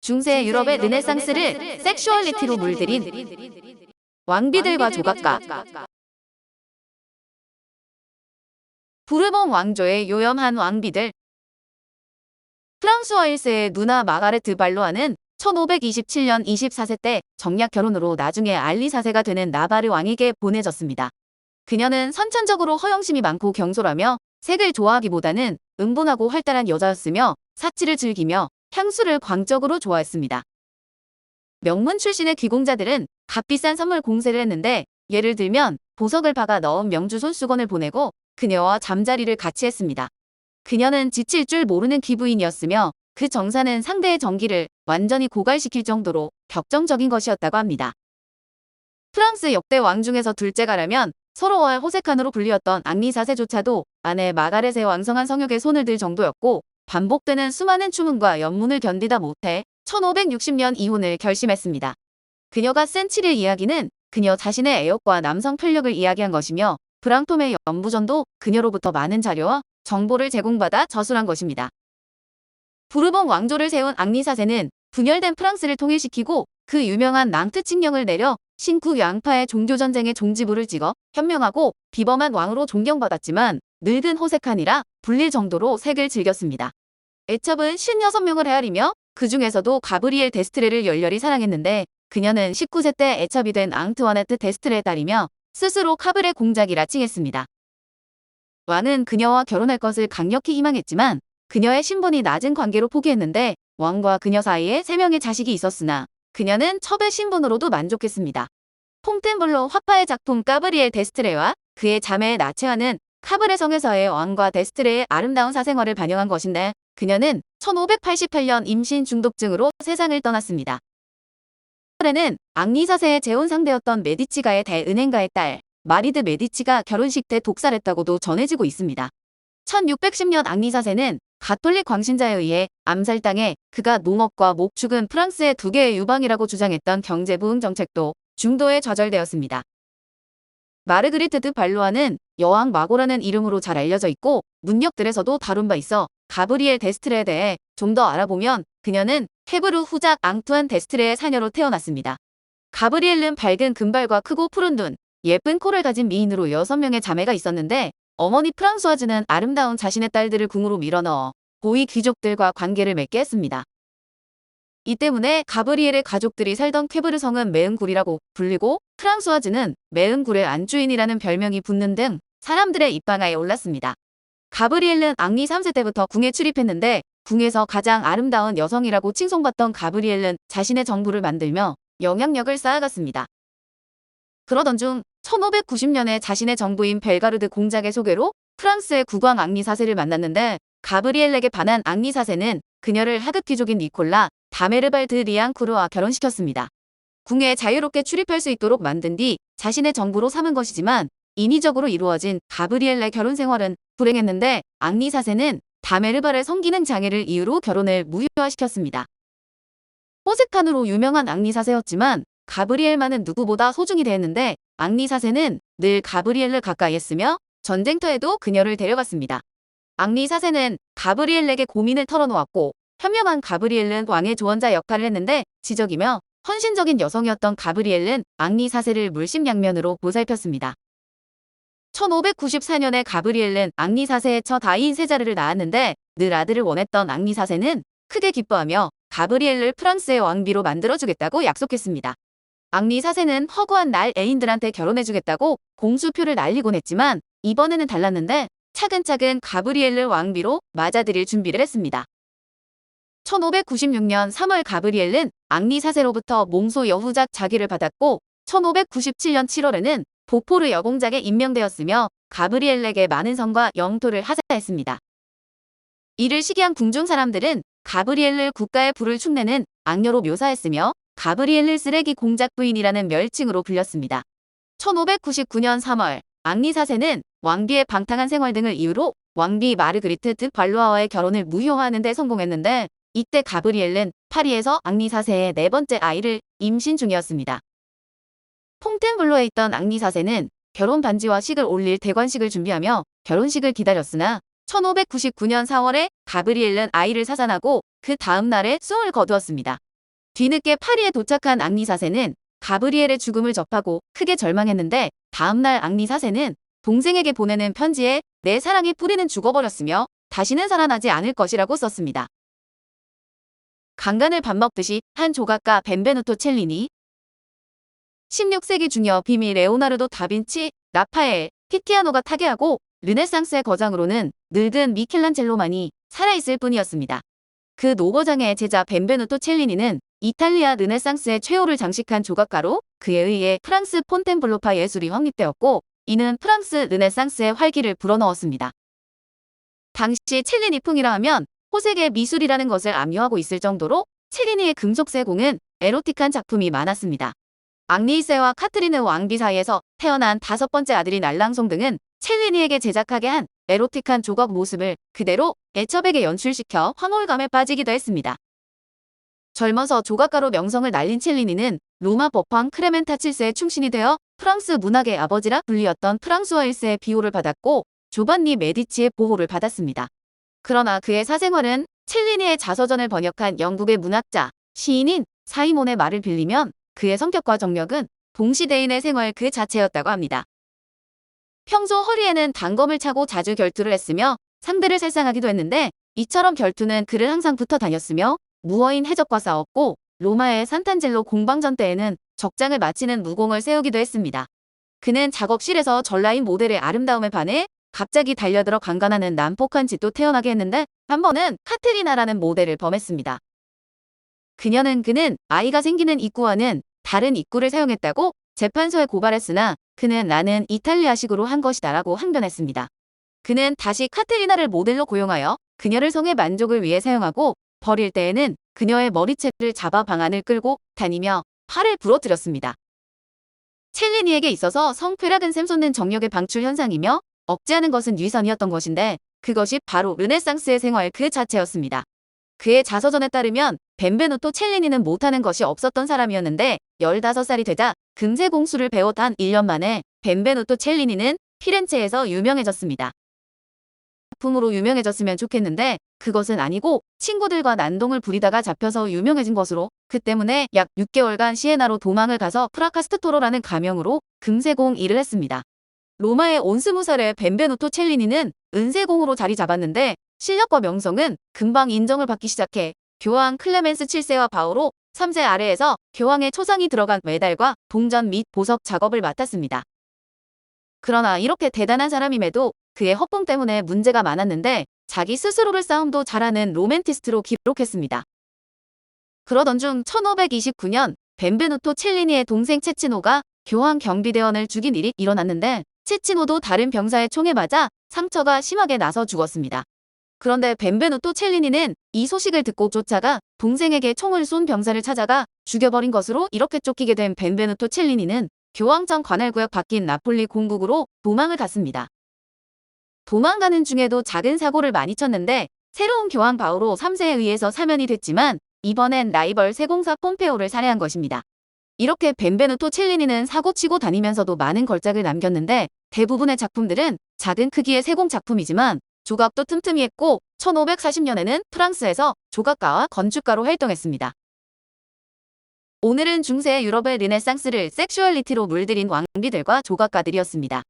중세 유럽의 르네상스를 섹슈얼리티로 물들인 왕비들과 조각가. 부르봉 왕조의 요염한 왕비들. 프랑스 와일스의 누나 마가레트 발로아는 1527년 24세 때 정략 결혼으로 나중에 알리 4세가 되는 나바르 왕에게 보내졌습니다. 그녀는 선천적으로 허영심이 많고 경솔하며 색을 좋아하기보다는 은분하고 활달한 여자였으며 사치를 즐기며 향수를 광적으로 좋아했습니다. 명문 출신의 귀공자들은 값비싼 선물 공세를 했는데, 예를 들면 보석을 박아 넣은 명주 손수건을 보내고 그녀와 잠자리를 같이 했습니다. 그녀는 지칠 줄 모르는 기부인이었으며 그 정사는 상대의 정기를 완전히 고갈시킬 정도로 격정적인 것이었다고 합니다. 프랑스 역대 왕 중에서 둘째가라면 서로월 호세칸으로 불리웠던 앙리 4세조차도 아내 마가렛의 왕성한 성욕에 손을 들 정도였고, 반복되는 수많은 추문과 연문을 견디다 못해 1560년 이혼을 결심했습니다. 그녀가 쓴 7일 이야기는 그녀 자신의 애욕과 남성 편력을 이야기한 것이며, 브랑톰의 연부전도 그녀로부터 많은 자료와 정보를 제공받아 저술한 것입니다. 부르봉 왕조를 세운 앙리 4세는 분열된 프랑스를 통일시키고 그 유명한 낭트 칙령을 내려 신구 양파의 종교전쟁의 종지부를 찍어 현명하고 비범한 왕으로 존경받았지만 늙은 호세칸이라 불릴 정도로 색을 즐겼습니다. 애첩은 56명을 헤아리며 그 중에서도 가브리엘 데스트레를 열렬히 사랑했는데, 그녀는 19세 때 애첩이 된 앙트와네트 데스트레의 딸이며 스스로 카브레 공작이라 칭했습니다. 왕은 그녀와 결혼할 것을 강력히 희망했지만 그녀의 신분이 낮은 관계로 포기했는데, 왕과 그녀 사이에 3명의 자식이 있었으나 그녀는 첩의 신분으로도 만족했습니다. 퐁텐블로 화파의 작품 가브리엘 데스트레와 그의 자매 나체아는 카브레 성에서의 왕과 데스트레의 아름다운 사생활을 반영한 것인데, 그녀는 1588년 임신 중독증으로 세상을 떠났습니다. 카브레는 앙리 4세의 재혼 상대였던 메디치가의 대은행가의 딸 마리드 메디치가 결혼식 때 독살했다고도 전해지고 있습니다. 1610년 앙리 4세는 가톨릭 광신자에 의해 암살당해 그가 농업과 목축은 프랑스의 2개의 유방이라고 주장했던 경제부흥 정책도 중도에 좌절되었습니다. 마르그리트 드 발로아는 여왕 마고라는 이름으로 잘 알려져 있고 문력들에서도 다룬 바 있어 가브리엘 데스트레에 대해 좀 더 알아보면, 그녀는 헤브르 후작 앙투안 데스트레의 사녀로 태어났습니다. 가브리엘은 밝은 금발과 크고 푸른 눈, 예쁜 코를 가진 미인으로 6명의 자매가 있었는데, 어머니 프랑수아즈는 아름다운 자신의 딸들을 궁으로 밀어넣어 고위 귀족들과 관계를 맺게 했습니다. 이 때문에 가브리엘의 가족들이 살던 쾌브르 성은 메은굴이라고 불리고, 프랑수아즈는 메은굴의 안주인이라는 별명이 붙는 등 사람들의 입방아에 올랐습니다. 가브리엘은 앙리 3세 때부터 궁에 출입했는데, 궁에서 가장 아름다운 여성이라고 칭송받던 가브리엘은 자신의 정부를 만들며 영향력을 쌓아갔습니다. 그러던 중 1590년에 자신의 정부인 벨가르드 공작의 소개로 프랑스의 국왕 앙리 4세를 만났는데, 가브리엘에게 반한 앙리 4세는 그녀를 하급 귀족인 니콜라 다메르발 드 리앙쿠르와 결혼시켰습니다. 궁에 자유롭게 출입할 수 있도록 만든 뒤 자신의 정부로 삼은 것이지만, 인위적으로 이루어진 가브리엘의 결혼 생활은 불행했는데, 앙리 4세는 다메르발을 섬기는 장애를 이유로 결혼을 무효화시켰습니다. 호세칸으로 유명한 앙리 4세였지만 가브리엘만은 누구보다 소중히 대했는데, 앙리 4세는 늘 가브리엘을 가까이 했으며 전쟁터에도 그녀를 데려갔습니다. 앙리 4세는 가브리엘에게 고민을 털어놓았고, 현명한 가브리엘은 왕의 조언자 역할을 했는데, 지적이며 헌신적인 여성이었던 가브리엘은 앙리 4세를 물심양면으로 보살폈습니다. 1594년에 가브리엘은 앙리 4세의 첫 아이인 세자르를 낳았는데, 늘 아들을 원했던 앙리 4세는 크게 기뻐하며 가브리엘을 프랑스의 왕비로 만들어주겠다고 약속했습니다. 앙리 4세는 허구한 날 애인들한테 결혼해주겠다고 공수표를 날리곤 했지만, 이번에는 달랐는데 차근차근 가브리엘을 왕비로 맞아들일 준비를 했습니다. 1596년 3월 가브리엘은 앙리 4세로부터 몽소 여후작 자기를 받았고, 1597년 7월에는 보포르 여공작에 임명되었으며 가브리엘에게 많은 성과 영토를 하사했습니다. 이를 시기한 궁중 사람들은 가브리엘을 국가의 불을 축내는 악녀로 묘사했으며 가브리엘을 쓰레기 공작 부인이라는 멸칭으로 불렸습니다. 1599년 3월 앙리 4세는 왕비의 방탕한 생활 등을 이유로 왕비 마르그리트 드 발로아와의 결혼을 무효화하는 데 성공했는데, 이때 가브리엘은 파리에서 앙리 4세의 4번째 아이를 임신 중이었습니다. 퐁텐블로에 있던 앙리 4세는 결혼 반지와 식을 올릴 대관식을 준비하며 결혼식을 기다렸으나 1599년 4월에 가브리엘은 아이를 사산하고 그 다음 날에 수을 거두었습니다. 뒤늦게 파리에 도착한 앙리 4세는 가브리엘의 죽음을 접하고 크게 절망했는데 다음날 앙리 4세는 동생에게 보내는 편지에 내 사랑의 뿌리는 죽어버렸으며 다시는 살아나지 않을 것이라고 썼습니다. 강간을 밥 먹듯이 한 조각가 벤베누토 첼리니 16세기 중여 비미 레오나르도 다빈치, 라파엘, 티티아노가 타계하고 르네상스의 거장으로는 늙은 미켈란젤로만이 살아있을 뿐이었습니다. 그 노거장의 제자 벤베누토 첼리니는 이탈리아 르네상스의 최후를 장식한 조각가로 그에 의해 프랑스 폰텐블로파 예술이 확립되었고 이는 프랑스 르네상스의 활기를 불어넣었습니다. 당시 첼리니풍이라 하면 호색의 미술이라는 것을 암유하고 있을 정도로 첼리니의 금속세공은 에로틱한 작품이 많았습니다. 앙리 2세와 카트리네 왕비 사이에서 태어난 5번째 아들인 알랑송 등은 첼리니에게 제작하게 한 에로틱한 조각 모습을 그대로 애첩에게 연출시켜 황홀감에 빠지기도 했습니다. 젊어서 조각가로 명성을 날린 첼리니는 로마 법황 크레멘타 7세의 충신이 되어 프랑스 문학의 아버지라 불리었던 프랑수아 1세의 비호를 받았고 조반니 메디치의 보호를 받았습니다. 그러나 그의 사생활은 첼리니의 자서전을 번역한 영국의 문학자, 시인인 사이몬의 말을 빌리면 그의 성격과 정력은 동시대인의 생활 그 자체였다고 합니다. 평소 허리에는 단검을 차고 자주 결투를 했으며 상대를 살상하기도 했는데 이처럼 결투는 그를 항상 붙어 다녔으며 무어인 해적과 싸웠고 로마의 산탄젤로 공방전 때에는 적장을 마치는 무공을 세우기도 했습니다. 그는 작업실에서 전라인 모델의 아름다움에 반해 갑자기 달려들어 강간하는 난폭한 짓도 태어나게 했는데 한 번은 카트리나라는 모델을 범했습니다. 그는 아이가 생기는 입구와는 다른 입구를 사용했다고 재판소에 고발했으나 그는 나는 이탈리아식으로 한 것이다 라고 항변했습니다. 그는 다시 카트리나를 모델로 고용하여 그녀를 성의 만족을 위해 사용하고 버릴 때에는 그녀의 머리채를 잡아 방 안을 끌고 다니며 팔을 부러뜨렸습니다. 첼리니에게 있어서 성쾌락은 샘솟는 정력의 방출 현상이며 억제하는 것은 위선이었던 것인데 그것이 바로 르네상스의 생활 그 자체였습니다. 그의 자서전에 따르면 벤베누토 첼리니는 못하는 것이 없었던 사람이었는데 15살이 되자 금세 공수를 배워 단 1년 만에 벤베누토 첼리니는 피렌체에서 유명해졌습니다. 작품으로 유명해졌으면 좋겠는데 그것은 아니고 친구들과 난동을 부리다가 잡혀서 유명해진 것으로 그 때문에 약 6개월간 시에나로 도망을 가서 프라카스트토로라는 가명으로 금세공 일을 했습니다. 로마의 온스무살의 벤베누토 첼리니는 은세공으로 자리 잡았는데 실력과 명성은 금방 인정을 받기 시작해 교황 클레멘스 7세와 바오로 3세 아래에서 교황의 초상이 들어간 메달과 동전 및 보석 작업을 맡았습니다. 그러나 이렇게 대단한 사람임에도 그의 허풍 때문에 문제가 많았는데 자기 스스로를 싸움도 잘하는 로맨티스트로 기록했습니다. 그러던 중 1529년 벤베누토 첼리니의 동생 체치노가 교황 경비대원을 죽인 일이 일어났는데 체치노도 다른 병사의 총에 맞아 상처가 심하게 나서 죽었습니다. 그런데 벤베누토 첼리니는 이 소식을 듣고 쫓아가 동생에게 총을 쏜 병사를 찾아가 죽여버린 것으로 이렇게 쫓기게 된 벤베누토 첼리니는 교황청 관할구역 바뀐 나폴리 공국으로 도망을 갔습니다. 도망가는 중에도 작은 사고를 많이 쳤는데 새로운 교황 바오로 3세에 의해서 사면이 됐지만 이번엔 라이벌 세공사 폼페오를 살해한 것입니다. 이렇게 벤베누토 첼리니는 사고치고 다니면서도 많은 걸작을 남겼는데 대부분의 작품들은 작은 크기의 세공 작품이지만 조각도 틈틈이 했고 1540년에는 프랑스에서 조각가와 건축가로 활동했습니다. 오늘은 중세 유럽의 르네상스를 섹슈얼리티로 물들인 왕비들과 조각가들이었습니다.